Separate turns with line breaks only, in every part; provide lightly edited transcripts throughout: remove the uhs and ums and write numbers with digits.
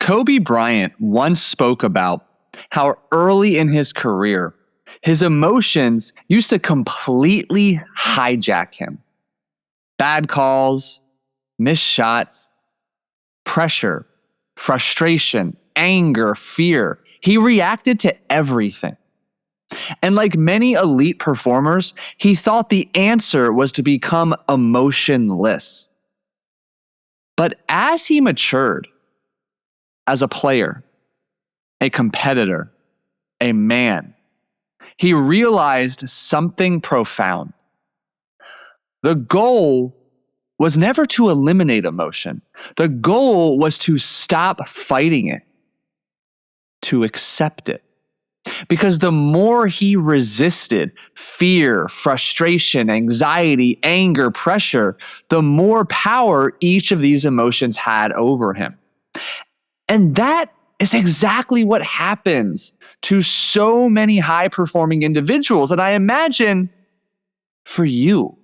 Kobe Bryant once spoke about how early in his career, his emotions used to completely hijack him. Bad calls, missed shots, pressure, frustration, anger, fear. He reacted to everything. And like many elite performers, he thought the answer was to become emotionless. But as he matured as a player, a competitor, a man, he realized something profound. The goal was never to eliminate emotion. The goal was to stop fighting it, to accept it. Because the more he resisted fear, frustration, anxiety, anger, pressure, the more power each of these emotions had over him. And that is exactly what happens to so many high-performing individuals. And I imagine for you,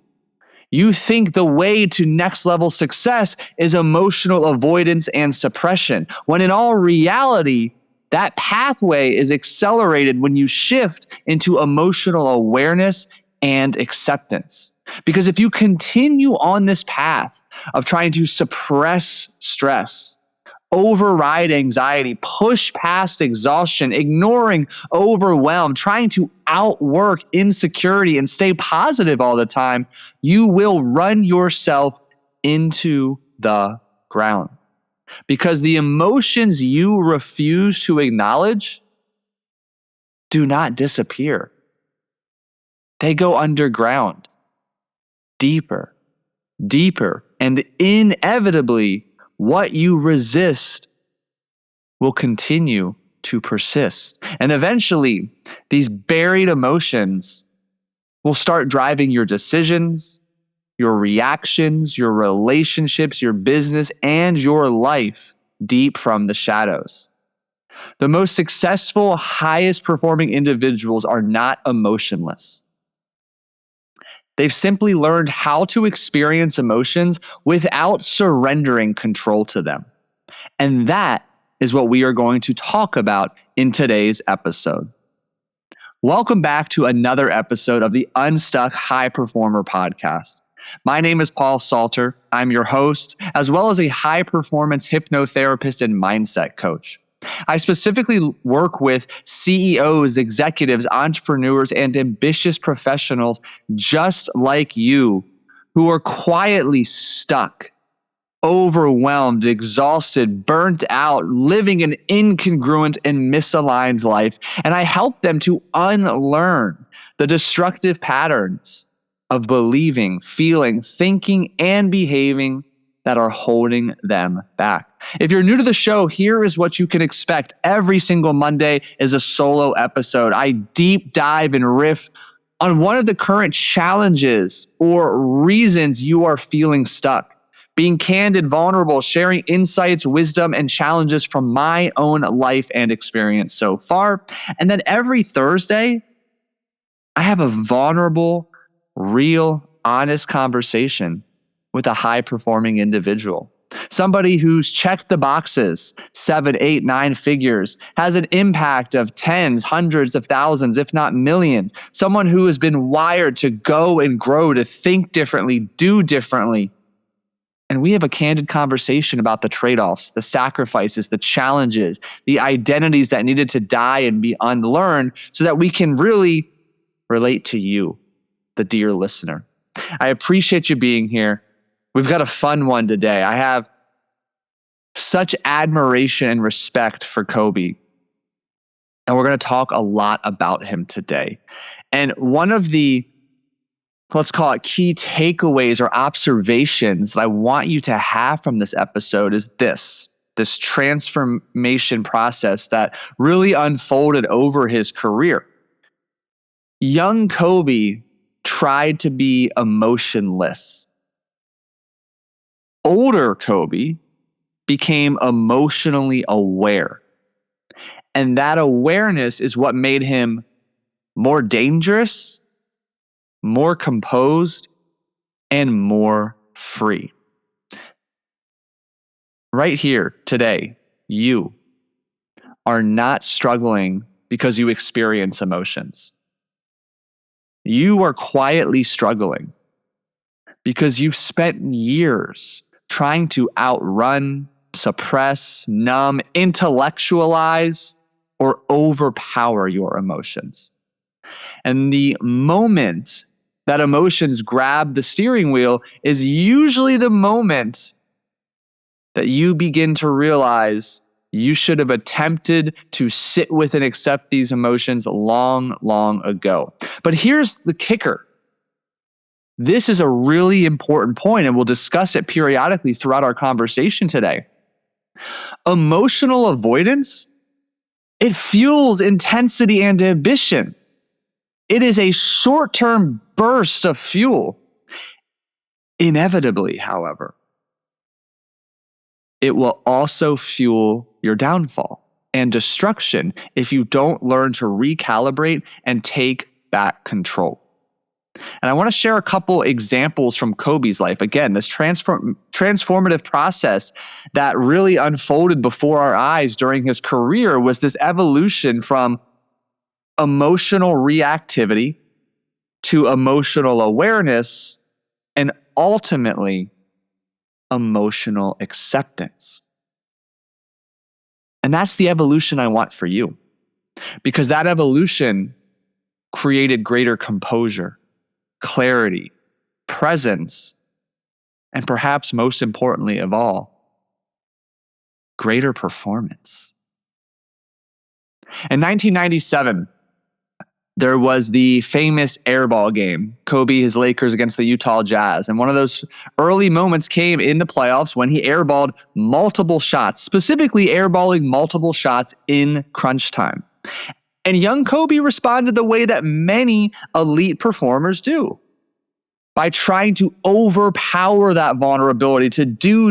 you think the way to next level success is emotional avoidance and suppression, when in all reality, that pathway is accelerated when you shift into emotional awareness and acceptance. Because if you continue on this path of trying to suppress stress, override anxiety, push past exhaustion, ignoring overwhelm, trying to outwork insecurity and stay positive all the time, you will run yourself into the ground. Because the emotions you refuse to acknowledge do not disappear. They go underground, deeper, deeper, and inevitably, what you resist will continue to persist. And eventually, these buried emotions will start driving your decisions, your reactions, your relationships, your business, and your life deep from the shadows. The most successful, highest performing individuals are not emotionless. They've simply learned how to experience emotions without surrendering control to them. And that is what we are going to talk about in today's episode. Welcome back to another episode of the Unstuck High Performer podcast. My name is Paul Salter. I'm your host, as well as a high performance hypnotherapist and mindset coach. I specifically work with CEOs, executives, entrepreneurs, and ambitious professionals just like you who are quietly stuck, overwhelmed, exhausted, burnt out, living an incongruent and misaligned life. And I help them to unlearn the destructive patterns of believing, feeling, thinking, and behaving that are holding them back. If you're new to the show, here is what you can expect. Every single Monday is a solo episode. I deep dive and riff on one of the current challenges or reasons you are feeling stuck. Being candid, vulnerable, sharing insights, wisdom, and challenges from my own life and experience so far. And then every Thursday, I have a vulnerable, real, honest conversation with a high-performing individual. Somebody who's checked the boxes, 7, 8, 9 figures, has an impact of tens, hundreds of thousands, if not millions. Someone who has been wired to go and grow, to think differently, do differently. And we have a candid conversation about the trade-offs, the sacrifices, the challenges, the identities that needed to die and be unlearned so that we can really relate to you, the dear listener. I appreciate you being here. We've got a fun one today. I have such admiration and respect for Kobe. And we're going to talk a lot about him today. And one of the, let's call it, key takeaways or observations that I want you to have from this episode is this transformation process that really unfolded over his career. Young Kobe tried to be emotionless. Older Kobe became emotionally aware. And that awareness is what made him more dangerous, more composed, and more free. Right here today, you are not struggling because you experience emotions. You are quietly struggling because you've spent years trying to outrun, suppress, numb, intellectualize, or overpower your emotions. And the moment that emotions grab the steering wheel is usually the moment that you begin to realize you should have attempted to sit with and accept these emotions long, long ago. But here's the kicker. This is a really important point, and we'll discuss it periodically throughout our conversation today. Emotional avoidance, it fuels intensity and ambition. It is a short-term burst of fuel. Inevitably, however, it will also fuel your downfall and destruction if you don't learn to recalibrate and take back control. And I want to share a couple examples from Kobe's life. Again, this transformative process that really unfolded before our eyes during his career was this evolution from emotional reactivity to emotional awareness and ultimately emotional acceptance. And that's the evolution I want for you, because that evolution created greater composure, clarity, presence, and perhaps most importantly of all, greater performance. In 1997, there was the famous airball game, Kobe, his Lakers against the Utah Jazz. And one of those early moments came in the playoffs when he airballed multiple shots, specifically airballing multiple shots in crunch time. And young Kobe responded the way that many elite performers do, by trying to overpower that vulnerability, to do,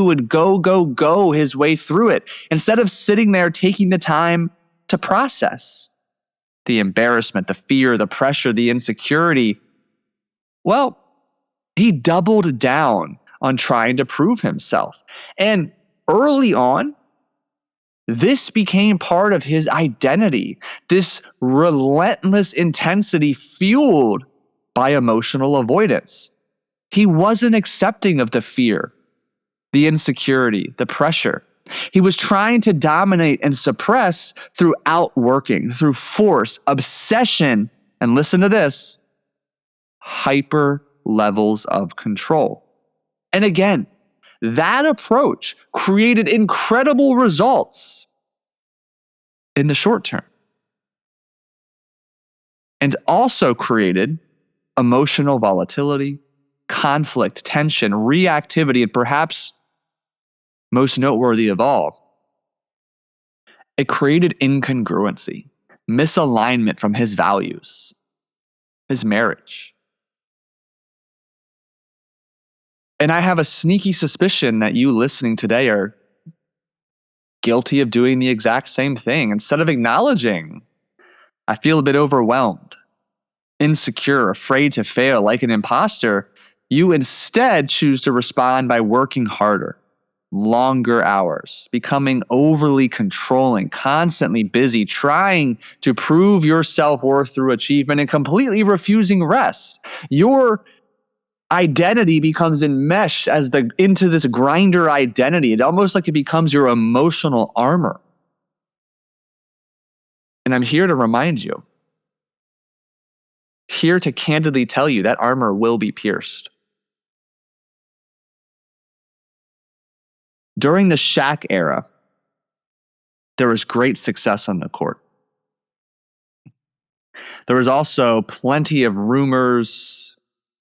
and go his way through it, instead of sitting there taking the time to process the embarrassment, the fear, the pressure, the insecurity. Well, he doubled down on trying to prove himself. And early on, this became part of his identity, this relentless intensity fueled by emotional avoidance. He wasn't accepting of the fear, the insecurity, the pressure. He was trying to dominate and suppress through outworking, through force, obsession, and listen to this, hyper levels of control. And again, that approach created incredible results in the short term, and also created emotional volatility, conflict, tension, reactivity, and perhaps most noteworthy of all, it created incongruency, misalignment from his values, his marriage. And I have a sneaky suspicion that you listening today are guilty of doing the exact same thing. Instead of acknowledging, I feel a bit overwhelmed, insecure, afraid to fail, like an imposter, you instead choose to respond by working harder, longer hours, becoming overly controlling, constantly busy, trying to prove your self-worth through achievement and completely refusing rest. Your identity becomes enmeshed into this grinder identity. It almost like it becomes your emotional armor. And I'm here to remind you, here to candidly tell you that armor will be pierced. During the Shaq era, there was great success on the court. There was also plenty of rumors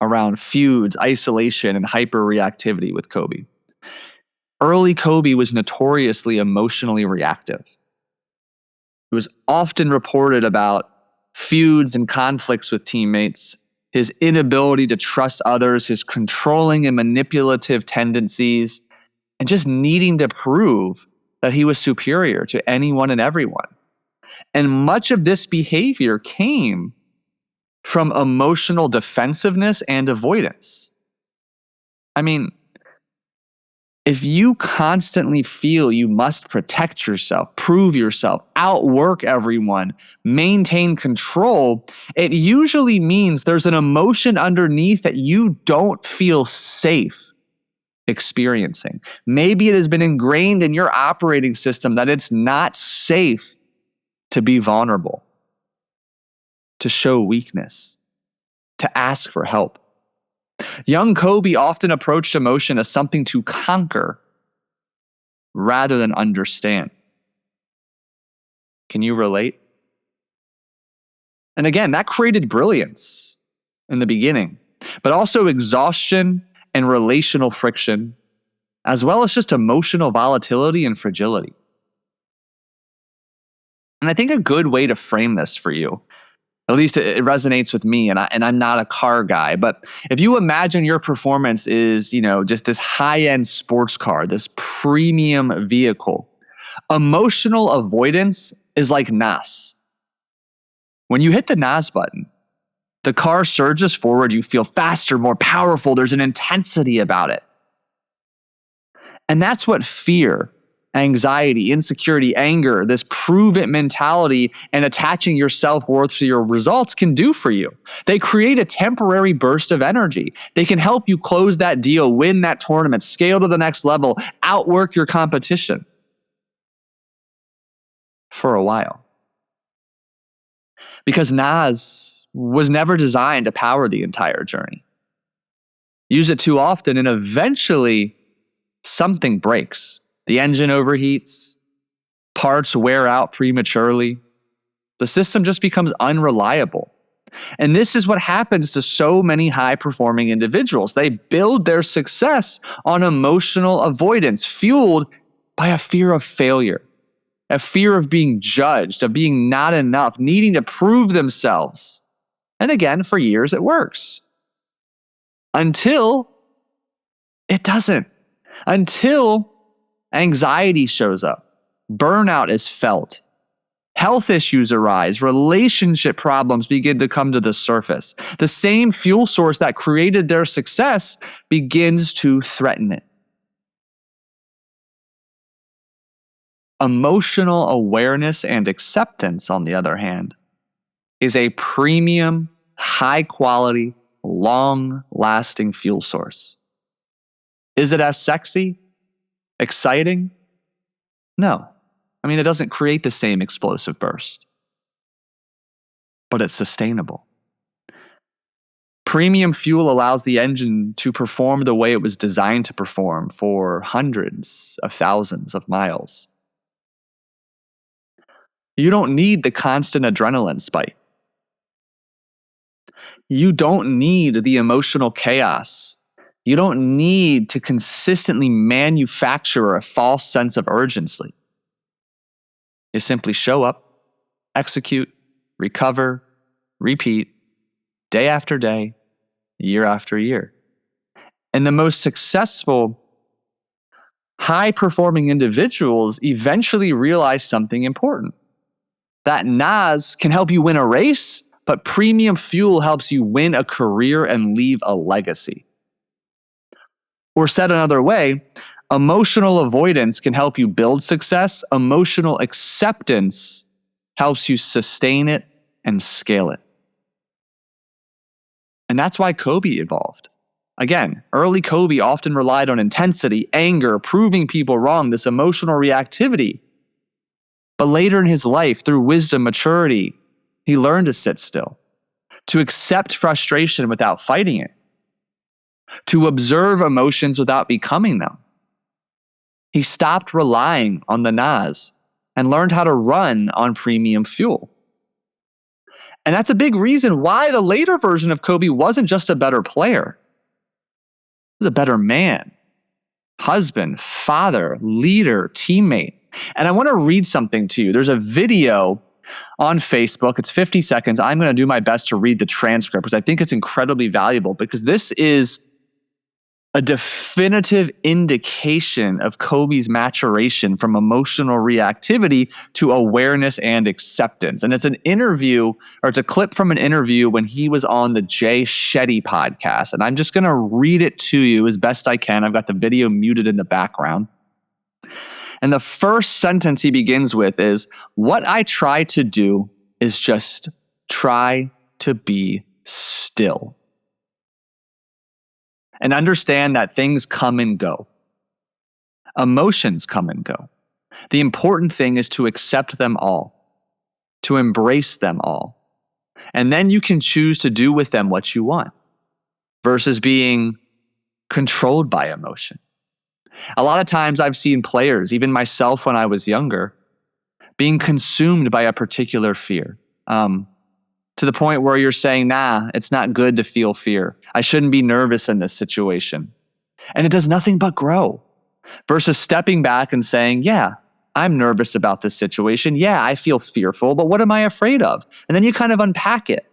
around feuds, isolation, and hyperreactivity with Kobe. Early Kobe was notoriously emotionally reactive. It was often reported about feuds and conflicts with teammates, his inability to trust others, his controlling and manipulative tendencies, and just needing to prove that he was superior to anyone and everyone. And much of this behavior came from emotional defensiveness and avoidance. I mean, If you constantly feel you must protect yourself, prove yourself, outwork everyone, maintain control, it usually means there's an emotion underneath that you don't feel safe experiencing. Maybe it has been ingrained in your operating system that it's not safe to be vulnerable, to show weakness, to ask for help. Young Kobe often approached emotion as something to conquer rather than understand. Can you relate? And again, that created brilliance in the beginning, but also exhaustion and relational friction, as well as just emotional volatility and fragility. And I think a good way to frame this for you, at least it resonates with me, and I'm not a car guy, but if you imagine your performance is, just this high-end sports car, this premium vehicle, emotional avoidance is like NAS. When you hit the NAS button, the car surges forward, you feel faster, more powerful, there's an intensity about it. And that's what fear, anxiety, insecurity, anger, this prove it mentality, and attaching your self-worth to your results can do for you. They create a temporary burst of energy. They can help you close that deal, win that tournament, scale to the next level, outwork your competition for a while. Because NAS was never designed to power the entire journey. Use it too often and eventually something breaks. The engine overheats, parts wear out prematurely. The system just becomes unreliable. And this is what happens to so many high-performing individuals. They build their success on emotional avoidance, fueled by a fear of failure, a fear of being judged, of being not enough, needing to prove themselves. And again, for years it works. Until it doesn't. Until anxiety shows up, burnout is felt, health issues arise, relationship problems begin to come to the surface. The same fuel source that created their success begins to threaten it. Emotional awareness and acceptance, on the other hand, is a premium, high-quality, long-lasting fuel source. Is it as sexy? Exciting? No. I mean, it doesn't create the same explosive burst, but it's sustainable. Premium fuel allows the engine to perform the way it was designed to perform for hundreds of thousands of miles. You don't need the constant adrenaline spike. You don't need the emotional chaos. You don't need to consistently manufacture a false sense of urgency. You simply show up, execute, recover, repeat, day after day, year after year. And the most successful, high-performing individuals eventually realize something important. That NAS can help you win a race, but premium fuel helps you win a career and leave a legacy. Or said another way, emotional avoidance can help you build success. Emotional acceptance helps you sustain it and scale it. And that's why Kobe evolved. Again, early Kobe often relied on intensity, anger, proving people wrong, this emotional reactivity. But later in his life, through wisdom, maturity, he learned to sit still, to accept frustration without fighting it, to observe emotions without becoming them. He stopped relying on the NAS and learned how to run on premium fuel. And that's a big reason why the later version of Kobe wasn't just a better player. He was a better man, husband, father, leader, teammate. And I want to read something to you. There's a video on Facebook. It's 50 seconds. I'm going to do my best to read the transcript because I think it's incredibly valuable, because this is a definitive indication of Kobe's maturation from emotional reactivity to awareness and acceptance. And it's an interview, or it's a clip from an interview when he was on the Jay Shetty podcast. And I'm just going to read it to you as best I can. I've got the video muted in the background. And the first sentence he begins with is, "What I try to do is just try to be still. And understand that things come and go. Emotions come and go. The important thing is to accept them all, to embrace them all. And then you can choose to do with them what you want versus being controlled by emotion." A lot of times I've seen players, even myself when I was younger, being consumed by a particular fear. To the point where you're saying, nah, it's not good to feel fear. I shouldn't be nervous in this situation. And it does nothing but grow. Versus stepping back and saying, yeah, I'm nervous about this situation. Yeah, I feel fearful, but what am I afraid of? And then you kind of unpack it.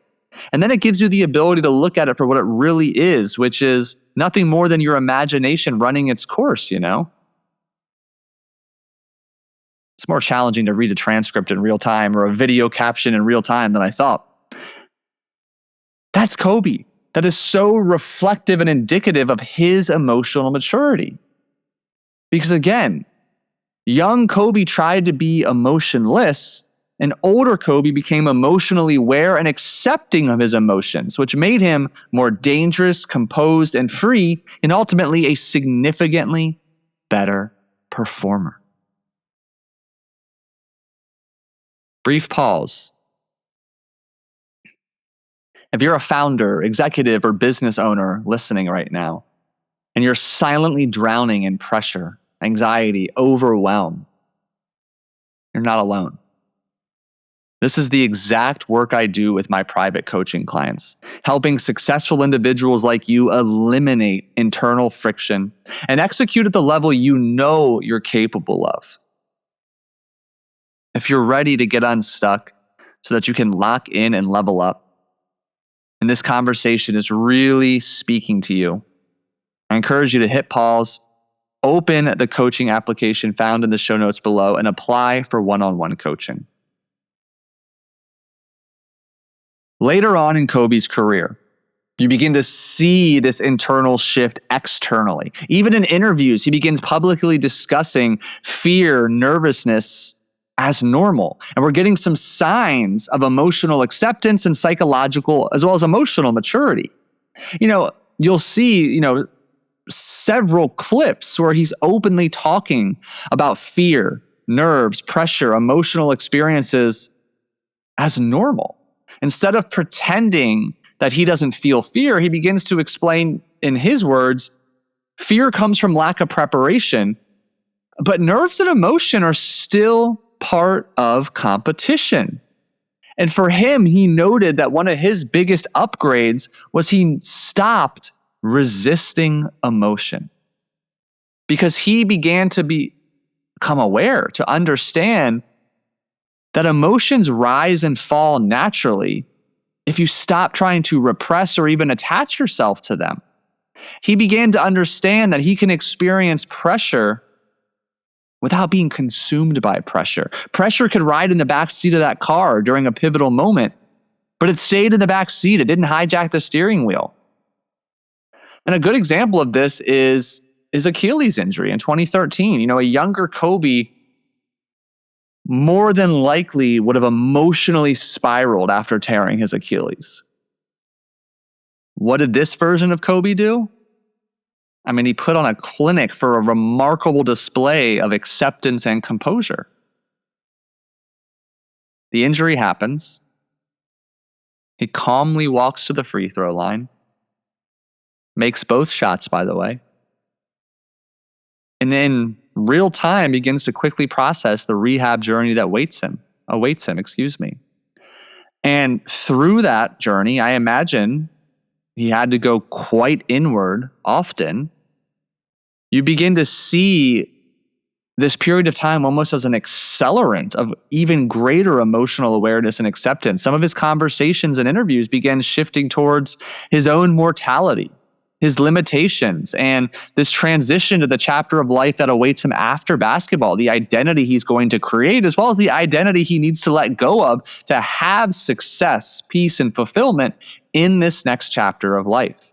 And then it gives you the ability to look at it for what it really is, which is nothing more than your imagination running its course, you know? It's more challenging to read a transcript in real time or a video caption in real time than I thought. That's Kobe. That is so reflective and indicative of his emotional maturity. Because again, young Kobe tried to be emotionless, and older Kobe became emotionally aware and accepting of his emotions, which made him more dangerous, composed, and free, and ultimately a significantly better performer. Brief pause. If you're a founder, executive, or business owner listening right now, and you're silently drowning in pressure, anxiety, overwhelm, you're not alone. This is the exact work I do with my private coaching clients, helping successful individuals like you eliminate internal friction and execute at the level you know you're capable of. If you're ready to get unstuck so that you can lock in and level up, and this conversation is really speaking to you, I encourage you to hit pause, open the coaching application found in the show notes below, and apply for one-on-one coaching. Later on in Kobe's career, you begin to see this internal shift externally. Even in interviews, he begins publicly discussing fear, nervousness as normal. And we're getting some signs of emotional acceptance and psychological as well as emotional maturity. You'll see, several clips where he's openly talking about fear, nerves, pressure, emotional experiences as normal. Instead of pretending that he doesn't feel fear, he begins to explain in his words, fear comes from lack of preparation, but nerves and emotion are still part of competition. And for him, he noted that one of his biggest upgrades was he stopped resisting emotion because he began to become aware, to understand that emotions rise and fall naturally if you stop trying to repress or even attach yourself to them. He began to understand that he can experience pressure without being consumed by pressure. Pressure could ride in the back seat of that car during a pivotal moment, but it stayed in the back seat. It didn't hijack the steering wheel. And a good example of this is his Achilles injury in 2013. A younger Kobe more than likely would have emotionally spiraled after tearing his Achilles. What did this version of Kobe do? He put on a clinic for a remarkable display of acceptance and composure. The injury happens. He calmly walks to the free throw line, makes both shots, by the way, and in real time begins to quickly process the rehab journey that awaits him. And through that journey, I imagine he had to go quite inward often. You begin to see this period of time almost as an accelerant of even greater emotional awareness and acceptance. Some of his conversations and interviews began shifting towards his own mortality, his limitations, and this transition to the chapter of life that awaits him after basketball, the identity he's going to create, as well as the identity he needs to let go of to have success, peace, and fulfillment in this next chapter of life.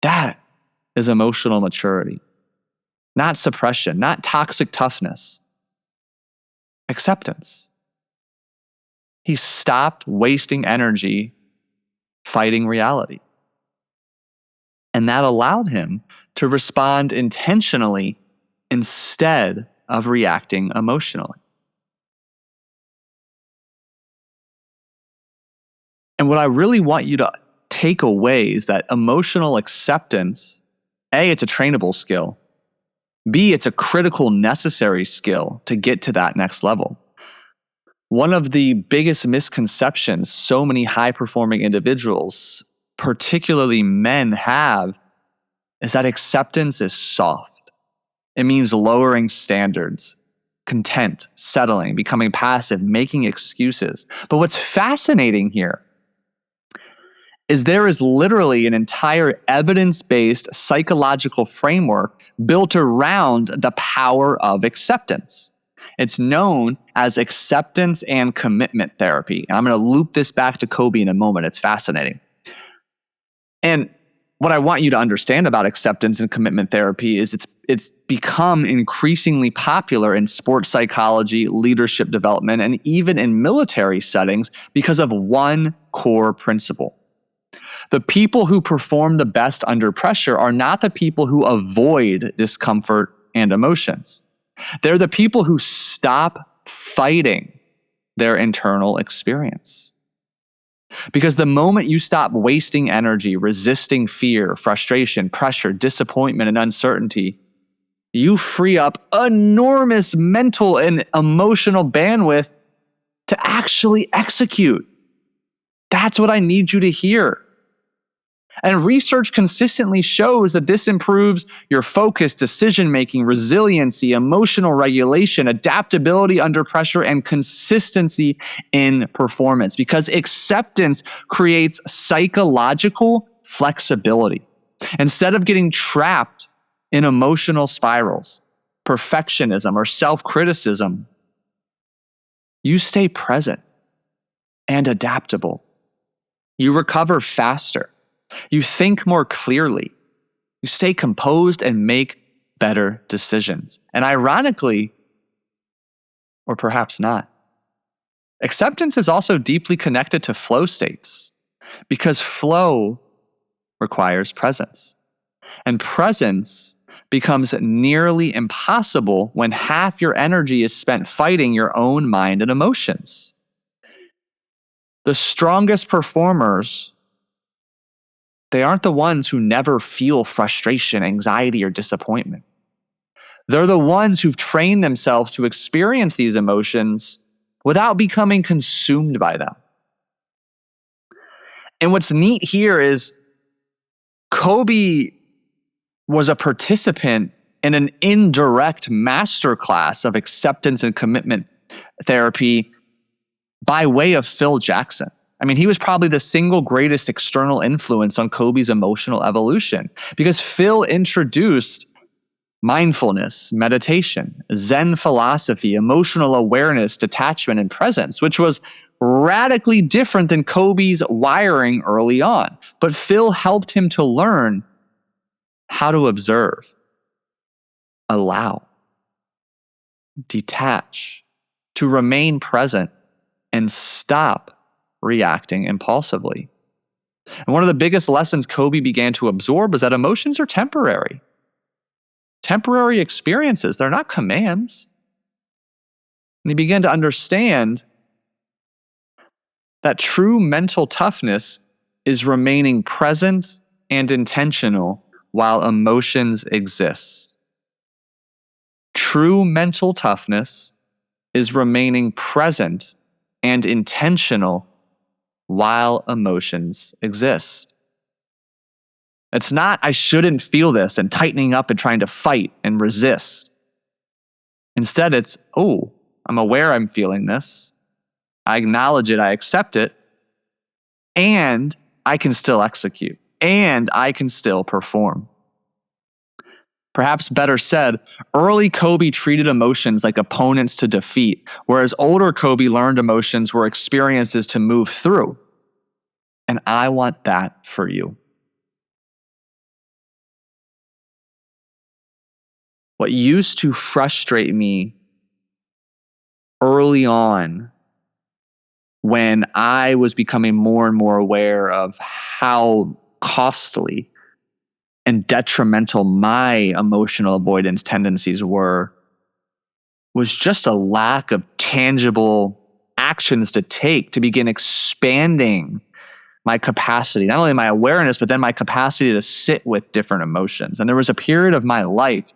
That is emotional maturity, not suppression, not toxic toughness, acceptance. He stopped wasting energy fighting reality. And that allowed him to respond intentionally instead of reacting emotionally. And what I really want you to take away is that emotional acceptance, A, it's a trainable skill. B, it's a critical, necessary skill to get to that next level. One of the biggest misconceptions so many high-performing individuals, particularly men, have is that acceptance is soft. It means lowering standards, content, settling, becoming passive, making excuses. But what's fascinating here is there is literally an entire evidence-based psychological framework built around the power of acceptance. It's known as acceptance and commitment therapy. And I'm going to loop this back to Kobe in a moment. It's fascinating. And what I want you to understand about acceptance and commitment therapy is it's become increasingly popular in sports psychology, leadership development, and even in military settings because of one core principle. The people who perform the best under pressure are not the people who avoid discomfort and emotions. They're the people who stop fighting their internal experience. Because the moment you stop wasting energy, resisting fear, frustration, pressure, disappointment, and uncertainty, you free up enormous mental and emotional bandwidth to actually execute. That's what I need you to hear. And research consistently shows that this improves your focus, decision-making, resiliency, emotional regulation, adaptability under pressure, and consistency in performance. Because acceptance creates psychological flexibility. Instead of getting trapped in emotional spirals, perfectionism, or self-criticism, you stay present and adaptable. You recover faster. You think more clearly. You stay composed and make better decisions. And ironically, or perhaps not, acceptance is also deeply connected to flow states because flow requires presence. And presence becomes nearly impossible when half your energy is spent fighting your own mind and emotions. The strongest performers, they aren't the ones who never feel frustration, anxiety, or disappointment. They're the ones who've trained themselves to experience these emotions without becoming consumed by them. And what's neat here is Kobe was a participant in an indirect masterclass of acceptance and commitment therapy by way of Phil Jackson. I mean, he was probably the single greatest external influence on Kobe's emotional evolution because Phil introduced mindfulness, meditation, Zen philosophy, emotional awareness, detachment, and presence, which was radically different than Kobe's wiring early on. But Phil helped him to learn how to observe, allow, detach, to remain present, and stop reacting impulsively. And one of the biggest lessons Kobe began to absorb is that emotions are temporary. Temporary experiences, they're not commands. And he began to understand that true mental toughness is remaining present and intentional while emotions exist. True mental toughness is remaining present and intentional while emotions exist. It's not, I shouldn't feel this and tightening up and trying to fight and resist. Instead, it's, oh, I'm aware I'm feeling this. I acknowledge it, I accept it, and I can still execute. and I can still perform. Perhaps better said, early Kobe treated emotions like opponents to defeat, whereas older Kobe learned emotions were experiences to move through. And I want that for you. What used to frustrate me early on, when I was becoming more and more aware of how costly and detrimental my emotional avoidance tendencies were, was just a lack of tangible actions to take to begin expanding my capacity, not only my awareness, but then my capacity to sit with different emotions. And there was a period of my life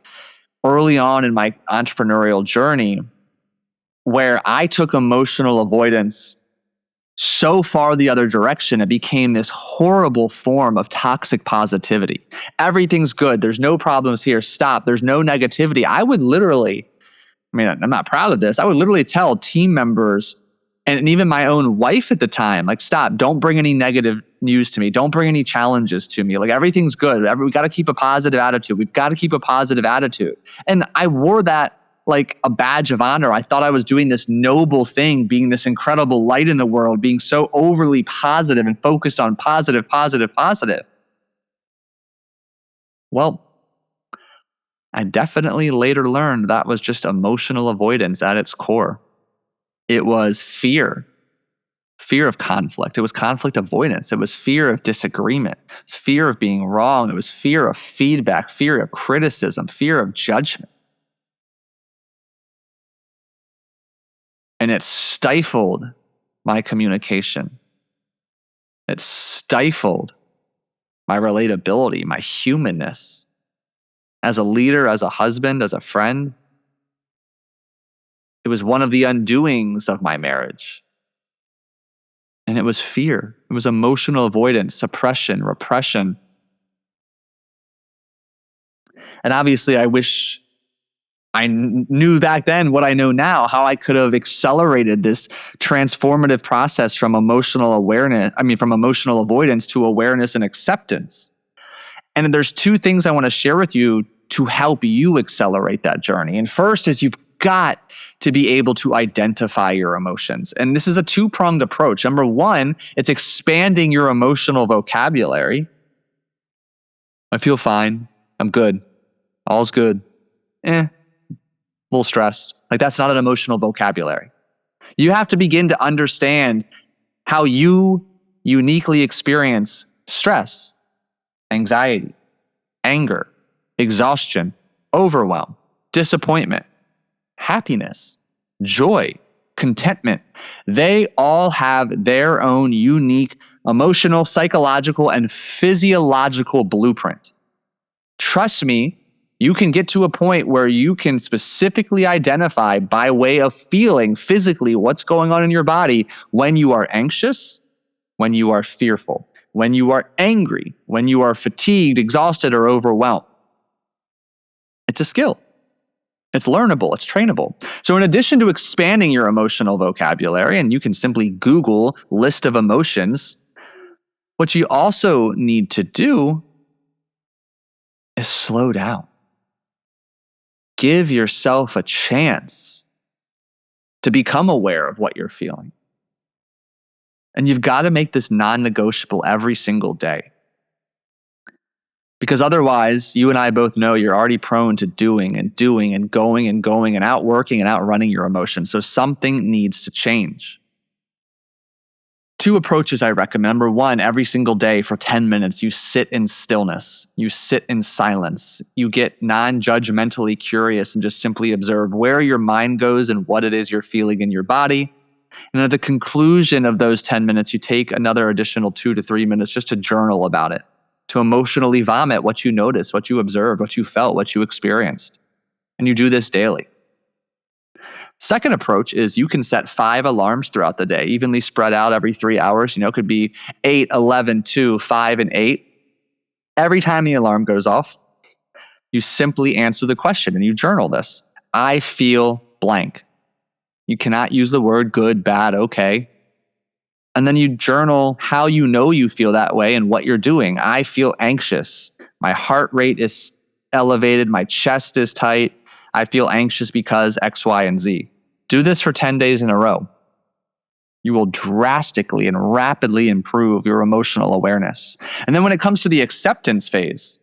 early on in my entrepreneurial journey where I took emotional avoidance so far the other direction, it became this horrible form of toxic positivity. Everything's good. There's no problems here. Stop. There's no negativity. I would literally, I'm not proud of this. I would literally tell team members and even my own wife at the time, like, stop, don't bring any negative news to me. Don't bring any challenges to me. Like, everything's good. We got to keep a positive attitude. We've got to keep a positive attitude. And I wore that like a badge of honor. I thought I was doing this noble thing, being this incredible light in the world, being so overly positive and focused on positive, positive, positive. Well, I definitely later learned that was just emotional avoidance at its core. It was fear of conflict. It was conflict avoidance. It was fear of disagreement. It's fear of being wrong. It was fear of feedback, fear of criticism, fear of judgment. And it stifled my communication. It stifled my relatability, my humanness. As a leader, as a husband, as a friend, it was one of the undoings of my marriage. And it was fear. It was emotional avoidance, suppression, repression. And obviously, I wish I knew back then what I know now, how I could have accelerated this transformative process from emotional avoidance to awareness and acceptance. And there's two things I want to share with you to help you accelerate that journey. And first is you've got to be able to identify your emotions. And this is a two-pronged approach. Number one, it's expanding your emotional vocabulary. I feel fine. I'm good. All's good. A little stressed. Like, that's not an emotional vocabulary. You have to begin to understand how you uniquely experience stress, anxiety, anger, exhaustion, overwhelm, disappointment, happiness, joy, contentment. They all have their own unique emotional, psychological, and physiological blueprint. Trust me, you can get to a point where you can specifically identify by way of feeling physically what's going on in your body when you are anxious, when you are fearful, when you are angry, when you are fatigued, exhausted, or overwhelmed. It's a skill. It's learnable. It's trainable. So in addition to expanding your emotional vocabulary, and you can simply Google list of emotions, what you also need to do is slow down. Give yourself a chance to become aware of what you're feeling. And you've got to make this non-negotiable every single day. Because otherwise, you and I both know you're already prone to doing and going and outworking and outrunning your emotions. So something needs to change. Two approaches I recommend. Number one, every single day for 10 minutes, you sit in stillness. You sit in silence. You get non-judgmentally curious and just simply observe where your mind goes and what it is you're feeling in your body. And at the conclusion of those 10 minutes, you take another additional 2 to 3 minutes just to journal about it, to emotionally vomit what you noticed, what you observed, what you felt, what you experienced. And you do this daily. Second approach is you can set 5 alarms throughout the day, evenly spread out every 3 hours. It could be 8, 11, 2, 5, and 8. Every time the alarm goes off, you simply answer the question and you journal this. I feel blank. You cannot use the word good, bad, okay. And then you journal how you know you feel that way and what you're doing. I feel anxious. My heart rate is elevated. My chest is tight. I feel anxious because X, Y, and Z. Do this for 10 days in a row. You will drastically and rapidly improve your emotional awareness. And then when it comes to the acceptance phase,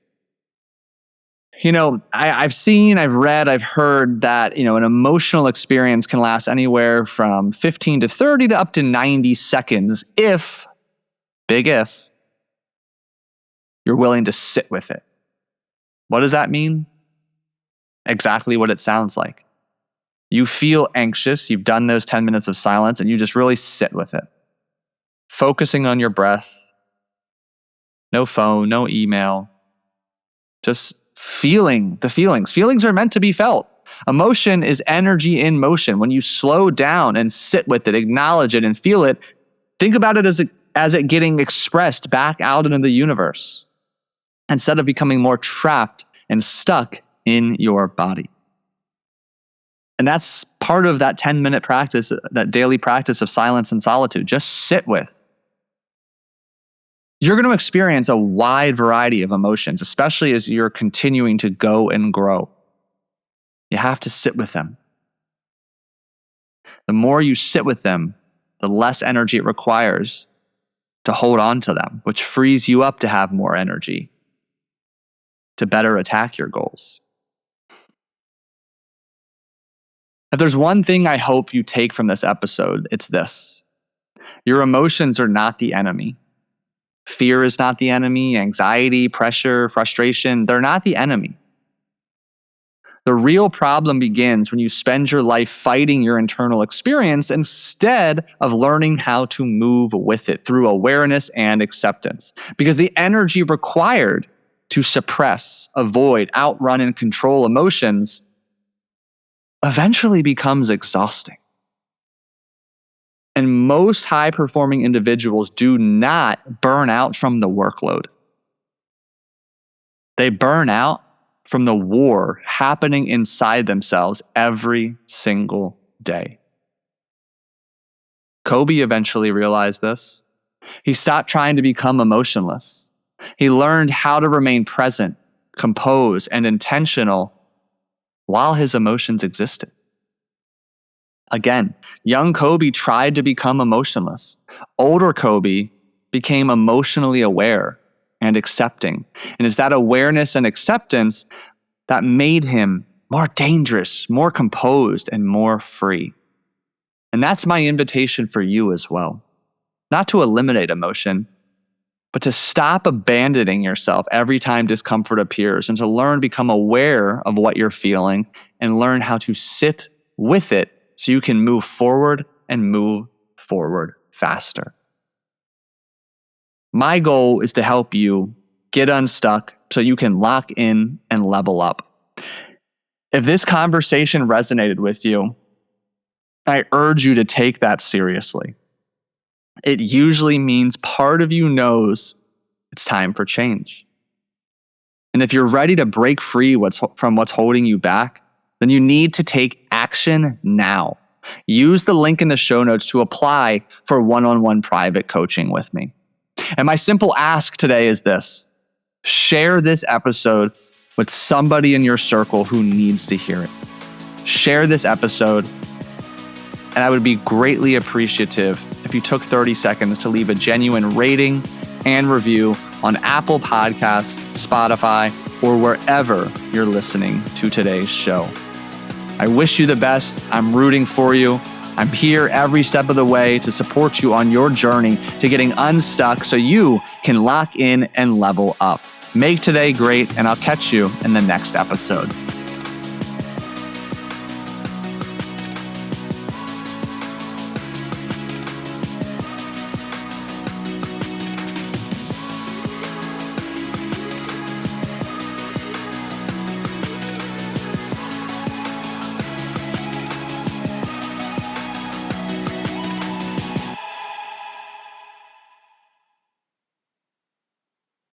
I've seen, I've read, I've heard that, an emotional experience can last anywhere from 15 to 30 to up to 90 seconds if, big if, you're willing to sit with it. What does that mean? Exactly what it sounds like. You feel anxious, you've done those 10 minutes of silence, and you just really sit with it. Focusing on your breath, no phone, no email, just feeling the feelings. Feelings are meant to be felt. Emotion is energy in motion. When you slow down and sit with it, acknowledge it, and feel it, think about it as it getting expressed back out into the universe instead of becoming more trapped and stuck in your body. And that's part of that 10-minute practice, that daily practice of silence and solitude. Just sit with. You're going to experience a wide variety of emotions, especially as you're continuing to go and grow. You have to sit with them. The more you sit with them, the less energy it requires to hold on to them, which frees you up to have more energy to better attack your goals. If there's one thing I hope you take from this episode, it's this. Your emotions are not the enemy. Fear is not the enemy. Anxiety, pressure, frustration, they're not the enemy. The real problem begins when you spend your life fighting your internal experience instead of learning how to move with it through awareness and acceptance. Because the energy required to suppress, avoid, outrun, and control emotions eventually becomes exhausting. And most high-performing individuals do not burn out from the workload. They burn out from the war happening inside themselves every single day. Kobe eventually realized this. He stopped trying to become emotionless. He learned how to remain present, composed, and intentional while his emotions existed. Again, young Kobe tried to become emotionless. Older Kobe became emotionally aware and accepting. And it's that awareness and acceptance that made him more dangerous, more composed, and more free. And that's my invitation for you as well. Not to eliminate emotion, but to stop abandoning yourself every time discomfort appears and to learn, become aware of what you're feeling and learn how to sit with it so you can move forward and move forward faster. My goal is to help you get unstuck so you can lock in and level up. If this conversation resonated with you, I urge you to take that seriously. It usually means part of you knows it's time for change. And if you're ready to break free from what's holding you back, then you need to take action now. Use the link in the show notes to apply for one-on-one private coaching with me. And my simple ask today is this. Share this episode with somebody in your circle who needs to hear it. Share this episode, and I would be greatly appreciative if you took 30 seconds to leave a genuine rating and review on Apple Podcasts, Spotify, or wherever you're listening to today's show. I wish you the best. I'm rooting for you. I'm here every step of the way to support you on your journey to getting unstuck so you can lock in and level up. Make today great, and I'll catch you in the next episode.